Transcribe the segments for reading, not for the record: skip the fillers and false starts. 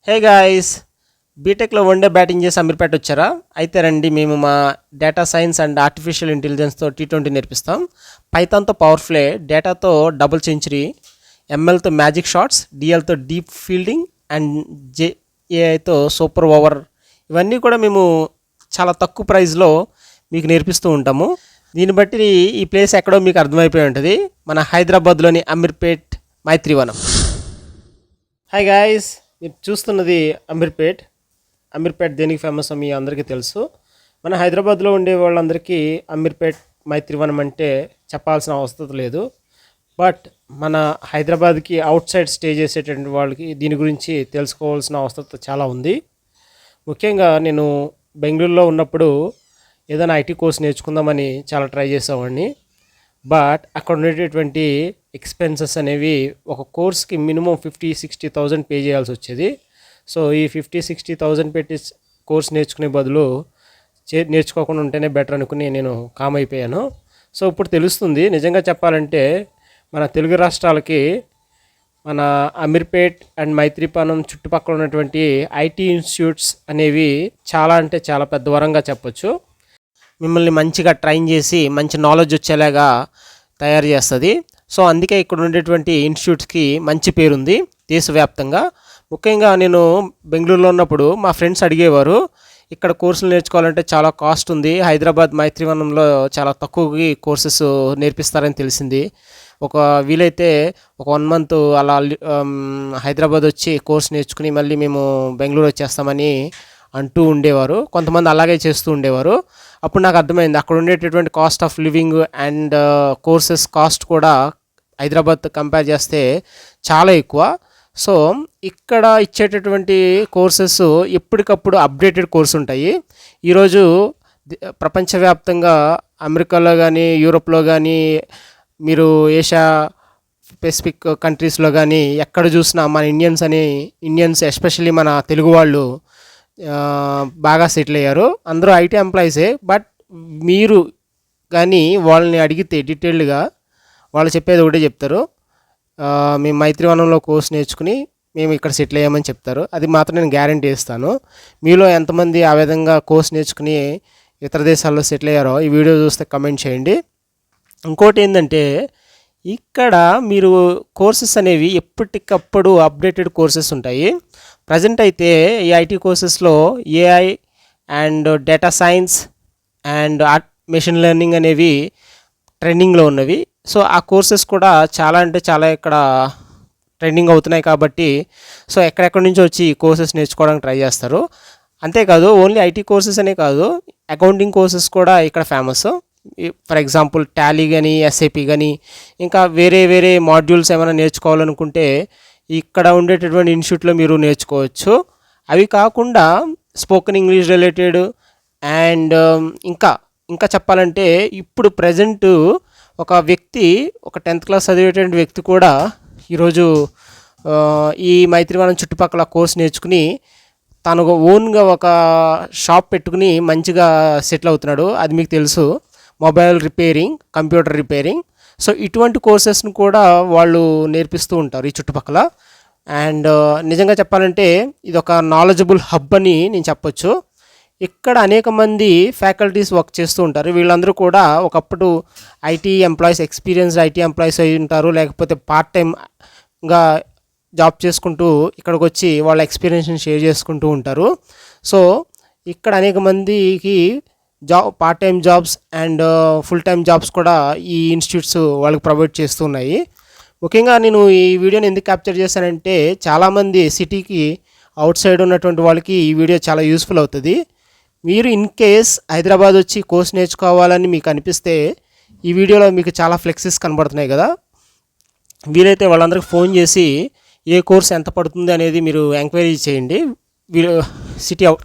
హే guys, బీటెక్లో one day batting చేసి అమీర్పేట వచ్చారా? అయితే రండి, మేము మా డేటా సైన్స్ అండ్ ఆర్టిఫిషియల్ ఇంటెలిజెన్స్తో T20 నేర్పిస్తాం. పైథాన్తో పవర్ ప్లే, డేటాతో డబుల్ సెంచరీ, ఎంఎల్తో మ్యాజిక్ షాట్స్, డిఎల్తో డీప్ ఫీల్డింగ్ అండ్ ఏఐతో సూపర్ ఓవర్. ఇవన్నీ కూడా మేము చాలా తక్కువ ప్రైస్లో మీకు నేర్పిస్తూ ఉంటాము. దీన్ని బట్టి ఈ ప్లేస్ ఎక్కడో మీకు అర్థమైపోయి ఉంటుంది. మన హైదరాబాద్లోని అమీర్పేట్ మైత్రివనం. హాయ్ గాయ్స్, మీరు చూస్తున్నది అమీర్పేట్ దేనికి ఫేమస్ మీ అందరికీ తెలుసు. మన హైదరాబాద్లో ఉండే వాళ్ళందరికీ అమీర్పేట్ మైత్రివనం అంటే చెప్పాల్సిన అవసరం లేదు. బట్ మన హైదరాబాద్కి అవుట్ సైడ్ స్టే చేసేటువంటి వాళ్ళకి దీని గురించి తెలుసుకోవాల్సిన అవసరం చాలా ఉంది. ముఖ్యంగా నేను బెంగళూరులో ఉన్నప్పుడు ఏదైనా ఐటీ కోర్స్ నేర్చుకుందామని చాలా ట్రై చేసేవాడిని. బట్ అక్కడ ఉండేటటువంటి ఎక్స్పెన్సెస్ అనేవి ఒక కోర్స్కి మినిమం 50-60,000 పే చేయాల్సి వచ్చేది. సో ఈ 50-60,000 పెట్టి కోర్స్ నేర్చుకునే బదులు నేర్చుకోకుండా ఉంటేనే బెటర్ అనుకుని నేను కామ్ అయిపోయాను. సో ఇప్పుడు తెలుస్తుంది, నిజంగా చెప్పాలంటే మన తెలుగు రాష్ట్రాలకి మన అమీర్పేట్ అండ్ మైత్రిపాలెం చుట్టుపక్కల ఉన్నటువంటి ఐటీ ఇన్స్టిట్యూట్స్ అనేవి చాలా అంటే చాలా పెద్ద వరంగా చెప్పొచ్చు. మిమ్మల్ని మంచిగా ట్రైన్ చేసి మంచి నాలెడ్జ్ వచ్చేలాగా తయారు చేస్తుంది. సో అందుకే ఇక్కడ ఉండేటువంటి ఇన్స్టిట్యూట్స్కి మంచి పేరుంది దేశవ్యాప్తంగా. ముఖ్యంగా నేను బెంగళూరులో ఉన్నప్పుడు మా ఫ్రెండ్స్ అడిగేవారు, ఇక్కడ కోర్సులు నేర్చుకోవాలంటే చాలా కాస్ట్ ఉంది, హైదరాబాద్ మైత్రివనంలో చాలా తక్కువకి కోర్సెస్ నేర్పిస్తారని తెలిసింది. వీలైతే ఒక 1 month అలా హైదరాబాద్ వచ్చి కోర్స్ నేర్చుకుని మళ్ళీ మేము బెంగళూరు వచ్చేస్తామని అంటూ ఉండేవారు. కొంతమంది అలాగే చేస్తూ ఉండేవారు. అప్పుడు నాకు అర్థమైంది, అక్కడ ఉండేటటువంటి cost of living and courses cost కూడా హైదరాబాద్ కంపేర్ చేస్తే చాలా ఎక్కువ. సో ఇక్కడ ఇచ్చేటటువంటి కోర్సెస్ ఎప్పటికప్పుడు అప్డేటెడ్ కోర్స్ ఉంటాయి. ఈరోజు ప్రపంచవ్యాప్తంగా అమెరికాలో కానీ యూరోప్లో కానీ మీరు ఏషియా పెసిఫిక్ కంట్రీస్లో కానీ ఎక్కడ చూసినా మన ఇండియన్స్ ఎస్పెషల్లీ మన తెలుగు వాళ్ళు బాగా సెటిల్ అయ్యారు. అందరూ ఐటీ ఎంప్లాయీసే. బట్ మీరు కానీ వాళ్ళని అడిగితే డీటెయిల్డ్గా వాళ్ళు చెప్పేది ఒకటే చెప్తారు, మేము మైత్రివనంలో కోర్స్ నేర్చుకుని మేము ఇక్కడ సెటిల్ అయ్యామని చెప్తారు. అది మాత్రం నేను గ్యారంటీ ఇస్తాను. మీలో ఎంతమంది ఆ విధంగా కోర్స్ నేర్చుకుని ఇతర దేశాల్లో సెటిల్ అయ్యారో ఈ వీడియో చూస్తే కమెంట్ చేయండి. ఇంకోటి ఏంటంటే, ఇక్కడ మీరు కోర్సెస్ అనేవి ఎప్పటికప్పుడు అప్డేటెడ్ కోర్సెస్ ఉంటాయి. ప్రజెంట్ అయితే ఈ ఐటీ కోర్సెస్లో AI and data science and machine learning అనేవి ట్రెండింగ్లో ఉన్నవి. సో ఆ కోర్సెస్ కూడా చాలా అంటే చాలా ఇక్కడ ట్రెండింగ్ అవుతున్నాయి కాబట్టి సో ఎక్కడెక్కడి నుంచి వచ్చి ఈ కోర్సెస్ నేర్చుకోవడానికి ట్రై చేస్తారు. అంతేకాదు ఓన్లీ ఐటీ కోర్సెస్ అనే కాదు, అకౌంటింగ్ కోర్సెస్ కూడా ఇక్కడ ఫేమస్. ఫర్ ఎగ్జాంపుల్ టాలీ కానీ ఎస్ఏపి కానీ ఇంకా వేరే మాడ్యూల్స్ ఏమైనా నేర్చుకోవాలనుకుంటే ఇక్కడ ఉండేటటువంటి ఇన్స్టిట్యూట్లో మీరు నేర్చుకోవచ్చు. అవి కాకుండా స్పోకెన్ ఇంగ్లీష్ రిలేటెడ్ అండ్ ఇంకా చెప్పాలంటే ఇప్పుడు ప్రజెంట్ ఒక 10th class చదివేటువంటి వ్యక్తి కూడా ఈరోజు ఈ మైత్రివనం చుట్టుపక్కల కోర్స్ నేర్చుకుని తను ఓన్గా ఒక షాప్ పెట్టుకుని మంచిగా సెటిల్ అవుతున్నాడు. అది మీకు తెలుసు, mobile repairing, computer repairing. So ఇటువంటి కోర్సెస్ను కూడా వాళ్ళు నేర్పిస్తూ ఉంటారు ఈ చుట్టుపక్కల. అండ్ నిజంగా చెప్పాలంటే ఇది ఒక నాలెడ్జబుల్ హబ్ అని నేను చెప్పొచ్చు. ఇక్కడ అనేక మంది ఫ్యాకల్టీస్ వర్క్ చేస్తూ ఉంటారు. వీళ్ళందరూ కూడా ఒకప్పుడు ఎక్స్పీరియన్స్డ్ ఐటీ ఎంప్లాయీస్ అయి ఉంటారు, లేకపోతే పార్ట్ టైమ్గా జాబ్ చేసుకుంటూ ఇక్కడికి వచ్చి వాళ్ళ ఎక్స్పీరియన్స్ని షేర్ చేసుకుంటూ ఉంటారు. సో ఇక్కడ అనేక మందికి part time jobs and full time jobs కూడా ఈ ఇన్స్టిట్యూట్స్ వాళ్ళకి ప్రొవైడ్ చేస్తూ ఉన్నాయి. ముఖ్యంగా నేను ఈ వీడియోని ఎందుకు క్యాప్చర్ చేశానంటే, చాలామంది సిటీకి అవుట్ సైడ్ ఉన్నటువంటి వాళ్ళకి ఈ వీడియో చాలా యూస్ఫుల్ అవుతుంది. మీరు ఇన్ కేస్ హైదరాబాద్ వచ్చి కోర్స్ నేర్చుకోవాలని మీకు అనిపిస్తే ఈ వీడియోలో మీకు చాలా ఫ్లెక్సెస్ కనబడుతున్నాయి కదా, వీలైతే వాళ్ళందరికీ ఫోన్ చేసి ఏ కోర్స్ ఎంత పడుతుంది అనేది మీరు ఎంక్వైరీ చేయండి. సిటీ అవుట్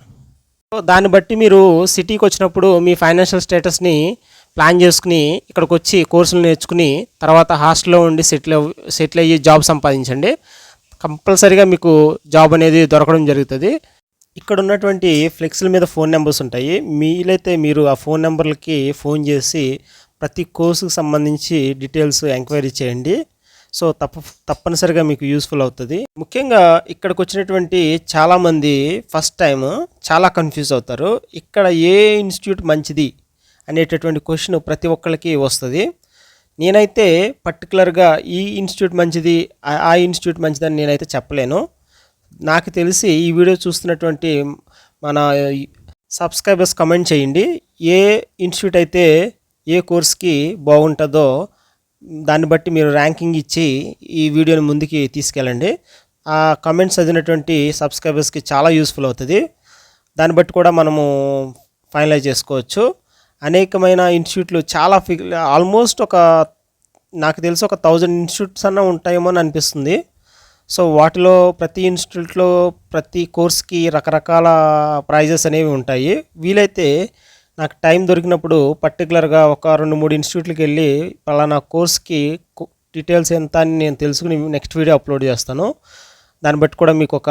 దాన్ని బట్టి మీరు సిటీకి వచ్చినప్పుడు మీ ఫైనాన్షియల్ స్టేటస్ని ప్లాన్ చేసుకుని ఇక్కడికి వచ్చి కోర్సులు నేర్చుకుని తర్వాత హాస్టల్లో ఉండి సెటిల్ అయ్యి జాబ్ సంపాదించండి. కంపల్సరీగా మీకు జాబ్ అనేది దొరకడం జరుగుతుంది. ఇక్కడ ఉన్నటువంటి ఫ్లెక్స్ల మీద ఫోన్ నెంబర్స్ ఉంటాయి. మీరు ఆ ఫోన్ నెంబర్లకి ఫోన్ చేసి ప్రతి కోర్సుకు సంబంధించి డీటెయిల్స్ ఎంక్వైరీ చేయండి. సో తప్పనిసరిగా మీకు యూస్ఫుల్ అవుతుంది. ముఖ్యంగా ఇక్కడికి వచ్చినటువంటి చాలామంది ఫస్ట్ టైం చాలా కన్ఫ్యూజ్ అవుతారు. ఇక్కడ ఏ ఇన్స్టిట్యూట్ మంచిది అనేటటువంటి క్వశ్చన్ ప్రతి ఒక్కరికి వస్తుంది. నేనైతే పర్టికులర్గా ఈ ఇన్స్టిట్యూట్ మంచిది, ఆ ఇన్స్టిట్యూట్ మంచిదని నేనైతే చెప్పలేను. నాకు తెలిసి ఈ వీడియో చూస్తున్నటువంటి మన సబ్స్క్రైబర్స్ కమెంట్ చేయండి, ఏ ఇన్స్టిట్యూట్ అయితే ఏ కోర్స్కి బాగుంటుందో దాన్ని బట్టి మీరు ర్యాంకింగ్ ఇచ్చి ఈ వీడియోని ముందుకి తీసుకెళ్ళండి. ఆ కమెంట్స్ చదివినటువంటి సబ్స్క్రైబర్స్కి చాలా యూస్ఫుల్ అవుతుంది. దాన్ని బట్టి కూడా మనము ఫైనలైజ్ చేసుకోవచ్చు. అనేకమైన ఇన్స్టిట్యూట్లు చాలా ఆల్మోస్ట్ నాకు తెలిసి ఒక 1000 ఇన్స్టిట్యూట్స్ అన్న ఉంటాయేమో అని అనిపిస్తుంది. సో వాటిలో ప్రతి ఇన్స్టిట్యూట్లో ప్రతి కోర్స్కి రకరకాల ప్రైజెస్ అనేవి ఉంటాయి. వీలైతే నాకు టైం దొరికినప్పుడు పర్టికులర్గా ఒక 2-3 ఇన్స్టిట్యూట్లకి వెళ్ళి పలానా కోర్స్కి డీటెయిల్స్ ఎంత అని నేను తెలుసుకుని నెక్స్ట్ వీడియో అప్లోడ్ చేస్తాను. దాన్ని బట్టి కూడా మీకు ఒక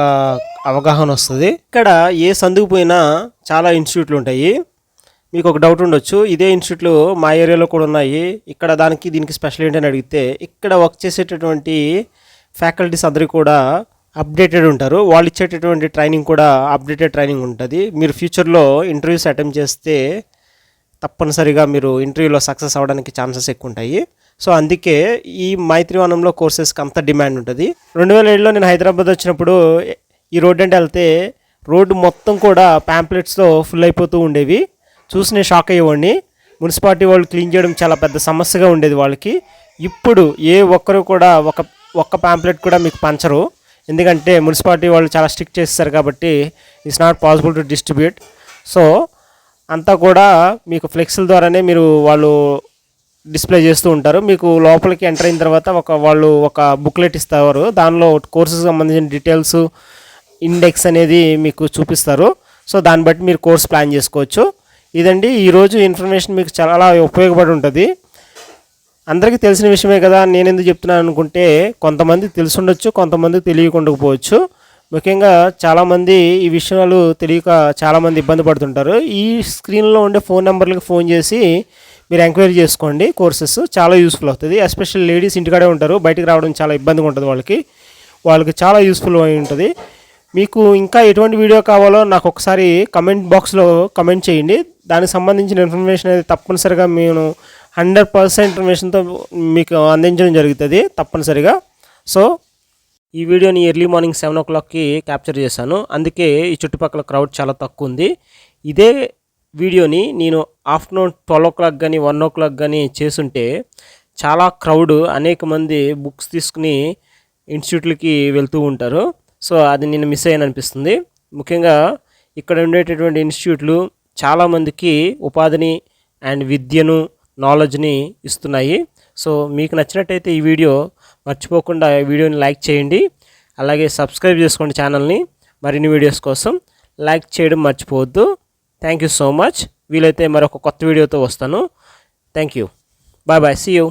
అవగాహన వస్తుంది. ఇక్కడ ఏ సందుకు పోయినా చాలా ఇన్స్టిట్యూట్లు ఉంటాయి. మీకు ఒక డౌట్ ఉండొచ్చు, ఇదే ఇన్స్టిట్యూట్లు మా ఏరియాలో కూడా ఉన్నాయి, ఇక్కడ దీనికి స్పెషల్ ఏంటని అడిగితే, ఇక్కడ వర్క్ చేసేటటువంటి ఫ్యాకల్టీస్ అందరూ కూడా అప్డేటెడ్ ఉంటారు. వాళ్ళు ఇచ్చేటటువంటి ట్రైనింగ్ కూడా అప్డేటెడ్ ట్రైనింగ్ ఉంటుంది. మీరు ఫ్యూచర్లో ఇంటర్వ్యూస్ అటెంప్ట్ చేస్తే తప్పనిసరిగా మీరు ఇంటర్వ్యూలో సక్సెస్ అవ్వడానికి ఛాన్సెస్ ఎక్కువ ఉంటాయి. సో అందుకే ఈ మైత్రివనంలో కోర్సెస్కి అంత డిమాండ్ ఉంటుంది. 2007లో నేను హైదరాబాద్ వచ్చినప్పుడు ఈ రోడ్ అంటే వెళ్తే రోడ్డు మొత్తం కూడా ప్యాంప్లెట్స్తో ఫుల్ అయిపోతూ ఉండేవి. చూసి నేను షాక్ అయ్యేవాడిని. మున్సిపాలిటీ వాళ్ళు క్లీన్ చేయడం చాలా పెద్ద సమస్యగా ఉండేది వాళ్ళకి. ఇప్పుడు ఏ ఒక్కరు కూడా ఒక్క ప్యాంప్లెట్ కూడా మీకు పంచరు, ఎందుకంటే మున్సిపాలిటీ వాళ్ళు చాలా స్ట్రిక్ట్ చేస్తారు కాబట్టి it's not possible to distribute. So అంతా కూడా మీకు ఫ్లెక్స్ల ద్వారానే వాళ్ళు డిస్ప్లే చేస్తూ ఉంటారు. మీకు లోపలికి ఎంటర్ అయిన తర్వాత వాళ్ళు ఒక బుక్లెట్ ఇస్తారు, దానిలో కోర్సుకి సంబంధించిన డీటెయిల్స్, ఇండెక్స్ అనేది మీకు చూపిస్తారు. సో దాన్ని బట్టి మీరు కోర్స్ ప్లాన్ చేసుకోవచ్చు. ఇదండి ఈరోజు ఇన్ఫర్మేషన్ మీకు చాలా ఉపయోగపడి ఉంటుంది. అందరికీ తెలిసిన విషయమే కదా, నేను ఎందుకు చెప్తున్నాను అనుకుంటే కొంతమంది తెలుసుండొచ్చు, కొంతమంది తెలియకుండకపోవచ్చు. ముఖ్యంగా చాలామంది ఈ విషయాలు తెలియక చాలామంది ఇబ్బంది పడుతుంటారు. ఈ స్క్రీన్లో ఉండే ఫోన్ నెంబర్లకు ఫోన్ చేసి మీరు ఎంక్వైరీ చేసుకోండి. కోర్సెస్ చాలా యూస్ఫుల్ అవుతుంది. ఎస్పెషల్ లేడీస్ ఇంటికాడే ఉంటారు, బయటికి రావడం చాలా ఇబ్బందిగా ఉంటుంది వాళ్ళకి చాలా యూస్ఫుల్ అయి ఉంటుంది. మీకు ఇంకా ఎటువంటి వీడియో కావాలో నాకు ఒకసారి కమెంట్ బాక్స్లో కమెంట్ చేయండి. దానికి సంబంధించిన ఇన్ఫర్మేషన్ అనేది తప్పనిసరిగా నేను 100% ఇన్ఫర్మేషన్తో మీకు అందించడం జరుగుతుంది తప్పనిసరిగా. సో ఈ వీడియోని ఎర్లీ మార్నింగ్ 7 o'clockకి క్యాప్చర్ చేశాను, అందుకే ఈ చుట్టుపక్కల క్రౌడ్ చాలా తక్కువ ఉంది. ఇదే వీడియోని నేను ఆఫ్టర్నూన్ 12 o'clock కానీ 1 o'clock కానీ చేసుంటే చాలా క్రౌడ్, అనేక మంది బుక్స్ తీసుకుని ఇన్స్టిట్యూట్లకి వెళ్తూ ఉంటారు. సో అది నేను మిస్ అయ్యాను అనిపిస్తుంది. ముఖ్యంగా ఇక్కడ ఉండేటటువంటి ఇన్స్టిట్యూట్లు చాలామందికి ఉపాధిని అండ్ విద్యను, నాలెడ్జ్ని ఇస్తున్నాయి. సో మీకు నచ్చినట్టయితే ఈ వీడియో మర్చిపోకుండా ఈ వీడియోని లైక్ చేయండి, అలాగే సబ్స్క్రైబ్ చేసుకోండి ఛానల్ని. మరిన్ని వీడియోస్ కోసం లైక్ చేయడం మర్చిపోవద్దు. Thank you so much. వీలైతే మరొక కొత్త వీడియోతో వస్తాను. Thank you. Bye bye, see you.